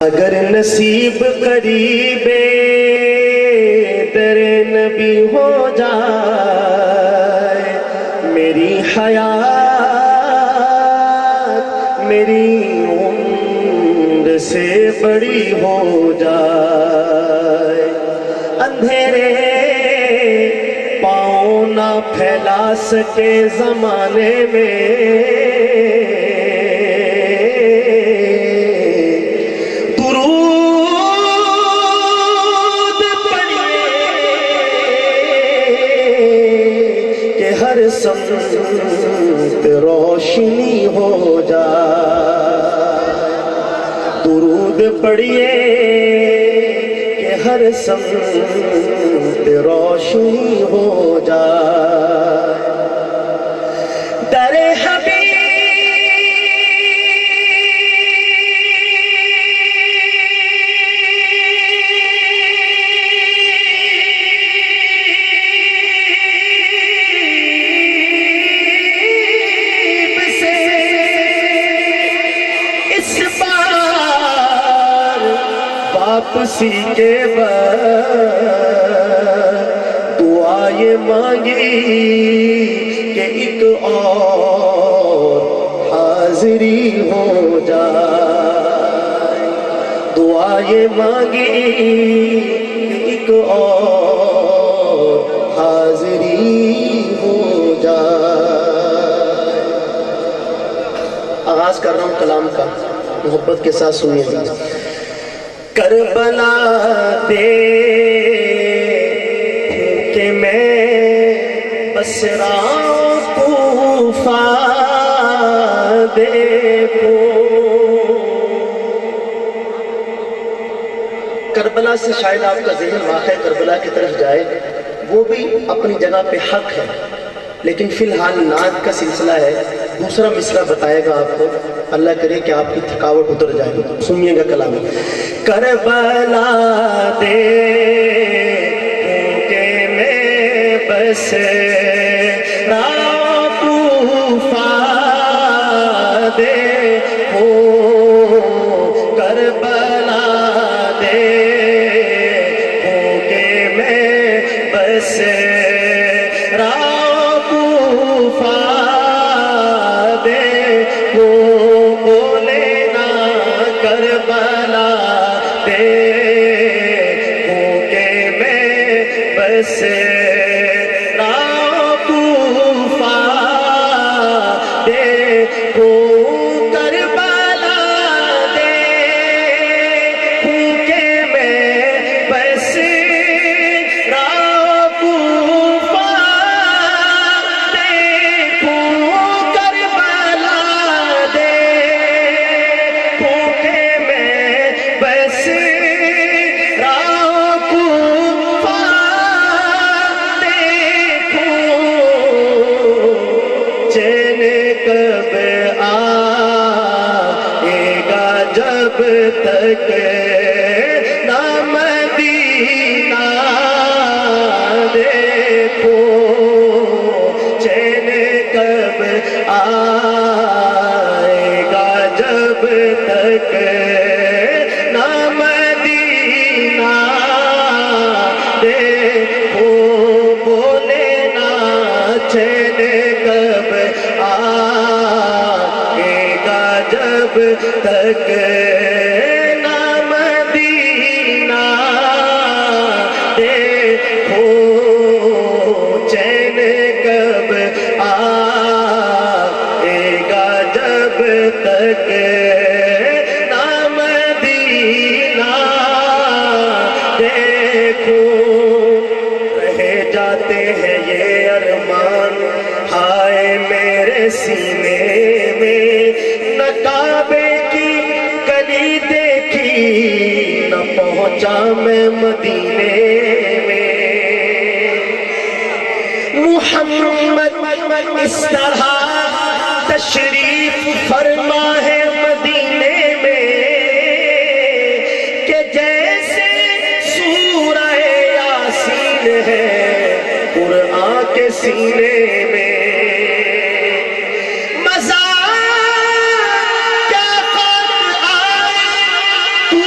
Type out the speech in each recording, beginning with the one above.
اگر نصیب قریب در نبی ہو جائے، میری حیات میری عمر سے بڑی ہو جائے، اندھیرے پاؤں نہ پھیلا سکے زمانے میں، ہر سمت روشنی ہو جائے، درود پڑھیے کہ ہر سمت روشنی ہو جائے، در حبیب واپسی کے بعد دعا یہ مانگی کہ ایک اور حاضری ہو جائے، دعا یہ مانگی کہ ایک اور حاضری ہو جائے۔ آغاز کر رہا ہوں کلام کا، محبت کے ساتھ سنیے گا۔ کربلا دیکھوں کہ میں بس رہا کوفہ دیکھوں، کربلا سے شاید آپ کا ذہن واقع کربلا کی طرف جائے، وہ بھی اپنی جگہ پہ حق ہے، لیکن فی الحال نعت کا سلسلہ ہے، دوسرا مصرع بتائے گا آپ کو، اللہ کرے کہ آپ کی تھکاوٹ اتر جائے، سنیے گا کلام۔ کربلا دیکھوں کہ میں بس رہا کوفہ دیکھوں، کربلا دیکھوں کہ میں بس رہا کوفہ دیکھوں، بولے نا کربلا دیکھوں کہ میں بس رہا کوفہ دیکھوں، کربلا دیکھوں کہ میں بس رہا کوفہ دیکھوں، کربلا دیکھوں کہ میں بس چین کب آئے گا جب تک نہ مدینہ دیکھو، چین کب آئے گا جب تک نہ مدینہ دیکھو، بولے نا چین کب آئے گا جب تک نہ مدینہ دیکھو، چین کب آئے گا جب تک نہ مدینہ دیکھو، رہ جاتے ہیں یہ ارمان ہائے میرے سینے میں، نہ کعبے کی گلی دیکھی نہ پہنچا میں مدینے میں، محمد اس طرح تشریف فرما ہے مدینے میں کہ جیسے سورہ یاسین ہے قرآن کے سینے میں، مزہ کیا قد آئے تو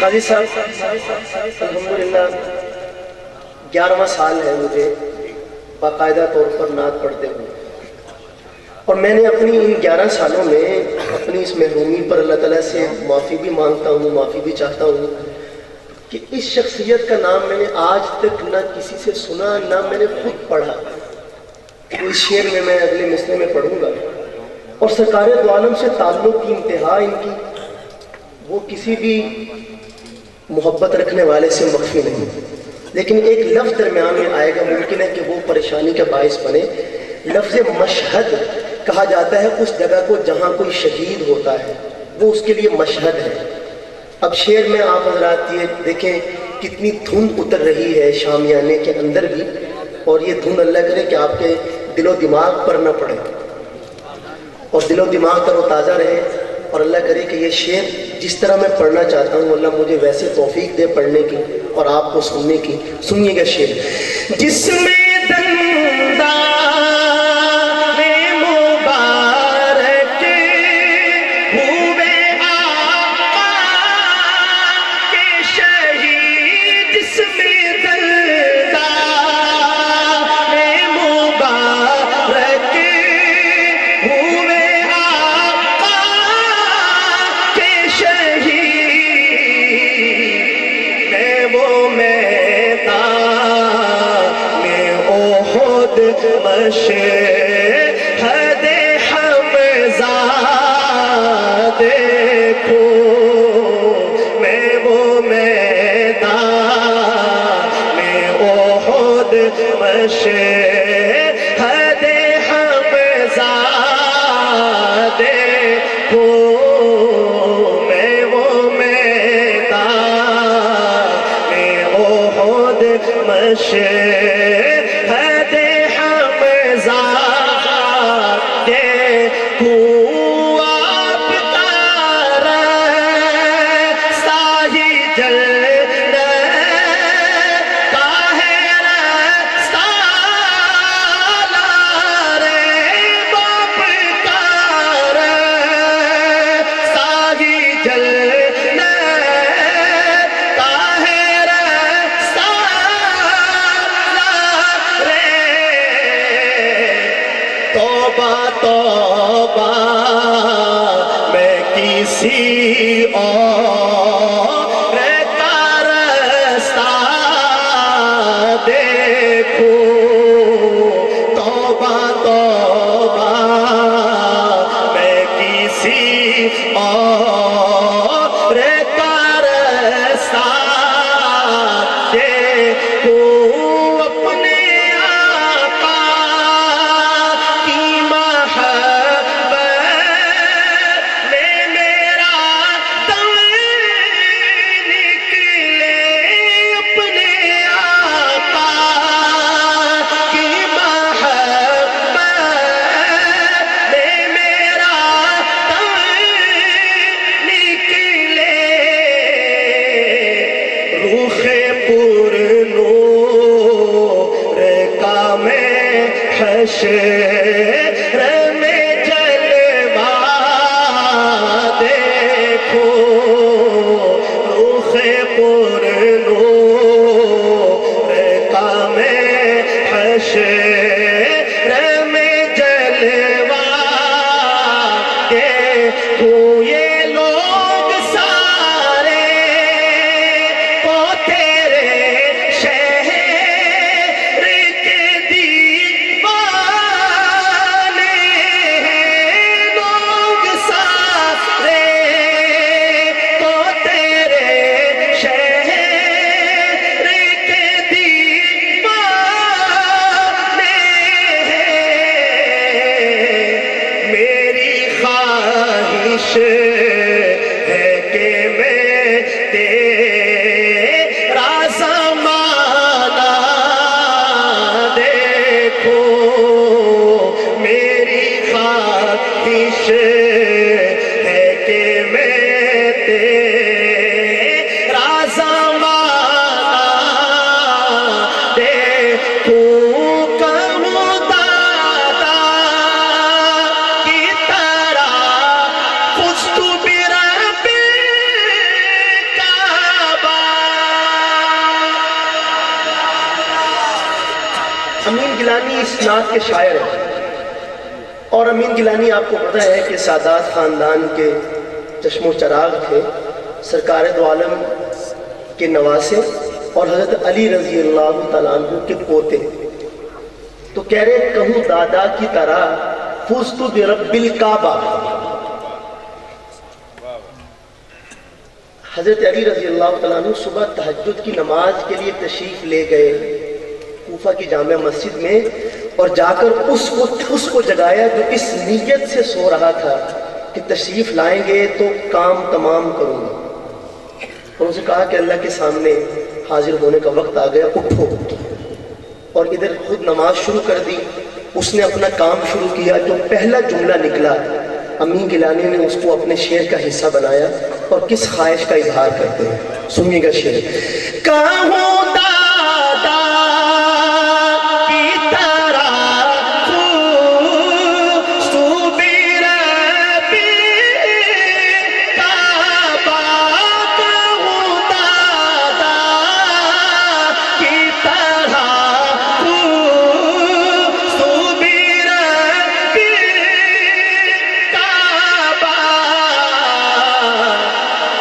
قاضی صاحب الحمدللہ 11واں سال ہے مجھے باقاعدہ طور پر نعت پڑھتے ہوئے، اور میں نے اپنی ان 11 سالوں میں اپنی اس محرومی پر اللہ تعالیٰ سے معافی بھی مانگتا ہوں، معافی بھی چاہتا ہوں کہ اس شخصیت کا نام میں نے آج تک نہ کسی سے سنا، نہ میں نے خود پڑھا. اس شعر میں اگلے مصرع میں پڑھوں گا. اور سرکار دو عالم سے تعلق کی انتہا ان کی، وہ کسی بھی محبت رکھنے والے سے مخفی نہیں، لیکن ایک لفظ درمیان میں آئے گا، ممکن ہے کہ وہ پریشانی کا باعث بنے. لفظ مشہد کہا جاتا ہے اس جگہ کو جہاں کوئی شہید ہوتا ہے، وہ اس کے لیے مشہد ہے. اب شعر میں آپ حضرات یہ دیکھیں کتنی دھند اتر رہی ہے شامیانے کے اندر بھی، اور یہ دھند اللہ کرے کہ آپ کے دل و دماغ پر نہ پڑے اور دل و دماغ تر و تازہ رہے، اور اللہ کرے کہ یہ شعر جس طرح میں پڑھنا چاہتا ہوں اللہ مجھے ویسے توفیق دے پڑھنے کی اور آپ کو سننے کی. سنیے گا شعر. جس میں مشہد حمزہ دیکھو، میں وہ میدان میں احد مشہد حمزہ دیکھو، میں وہ میدان میں احد مشہد توبہ میں کسی اور کا رستہ دیکھوں، توبہ توبہ میں کسی اور کا رستہ دیکھوں. حشر میں جلوہ دیکھو، روح پر نور کا میں حشر میں جلوہ دیکھو. یہ لوگ سارے کو تیرے شہر کے دیوار امین گیلانی اس نعت کے شاعر ہیں، اور امین گیلانی آپ کو پتہ ہے کہ سادات خاندان کے چشم و چراغ تھے، سرکار دو عالم کے نواسے اور حضرت علی رضی اللہ تعالیٰ عنہ کے پوتے۔ تو کہہ رہے کہوں دادا کی طرح فزت برب الکعبہ، حضرت علی رضی اللہ تعالیٰ عنہ صبح تہجد کی نماز کے لیے تشریف لے گئے کوفہ کی جامع مسجد میں، اور جا کر اس کو جگایا جو اس نیت سے سو رہا تھا کہ تشریف لائیں گے تو کام تمام کروں گا، اور اسے کہا کہ اللہ کے سامنے حاضر ہونے کا وقت آ گیا، اٹھو، اور ادھر خود نماز شروع کر دی۔ اس نے اپنا کام شروع کیا، جو پہلا جملہ نکلا امین گیلانی نے اس کو اپنے شعر کا حصہ بنایا، اور کس خواہش کا اظہار کرتے ہیں، سنیے گا شعر۔ کہوں دادا کی طرح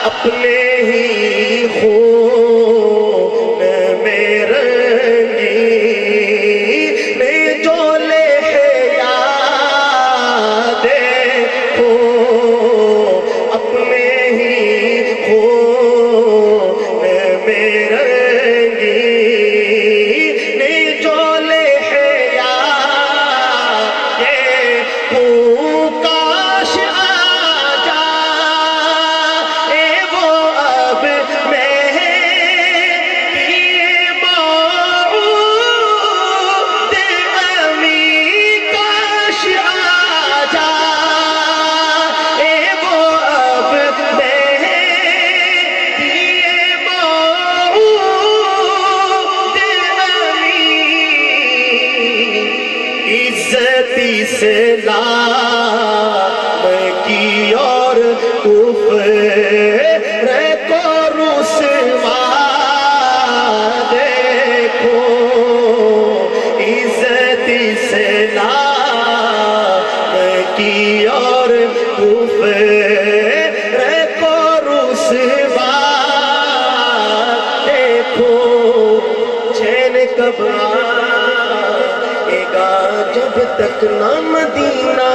اپنے ہی خون میں رنگی میں جو لہیا دیکھو، اپنے ہی خون میں رنگی میں جو لہیا دیکھو، کاش اسلام کی اور کفر کو رسوا دیکھو، عزت اسلام کی اور کفر کو رسوا دیکھو، چین کب جب تک نہ مدینہ